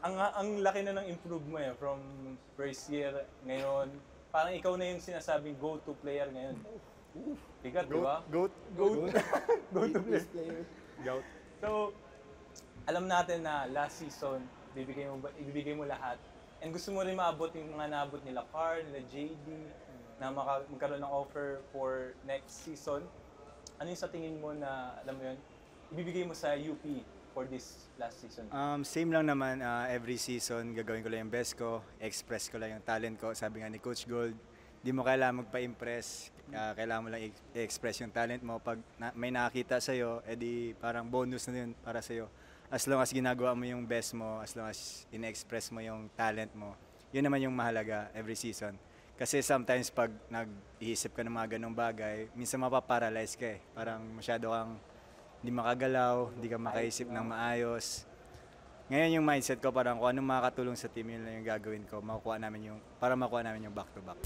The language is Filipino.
ang laki na ng improve mo eh, from first year ngayon. Parang ikaw na yung sinasabing go-to player ngayon. Bigat, di ba? Goat. Go-to player. Player. Goat. So, alam natin na last season, ibibigay mo lahat. And gusto mo rin maabot yung mga naabot nila Carl, nila JD, na magkaroon ng offer for next season. Ano yung sa tingin mo na, alam mo yun, ibibigay mo sa UP for this last season? Same lang naman, every season gagawin ko lang yung best ko, express ko lang yung talent ko. Sabi nga ni Coach Gold, di mo kailangan magpa-impress, kailangan mo lang i-express yung talent mo. Pag may nakakita sa'yo, edi parang bonus na yun para sa'yo. As long as ginagawa mo yung best mo, as long as in-express mo yung talent mo, yun naman yung mahalaga every season. Kasi sometimes pag nag-iisip ka ng mga ganong bagay, minsan mapaparalyze ka eh. Parang masyado kang hindi makagalaw, hindi ka makaisip ng maayos. Ngayon yung mindset ko parang kung anong makakatulong sa team, yun lang yung gagawin ko. Para makuha namin yung back-to-back.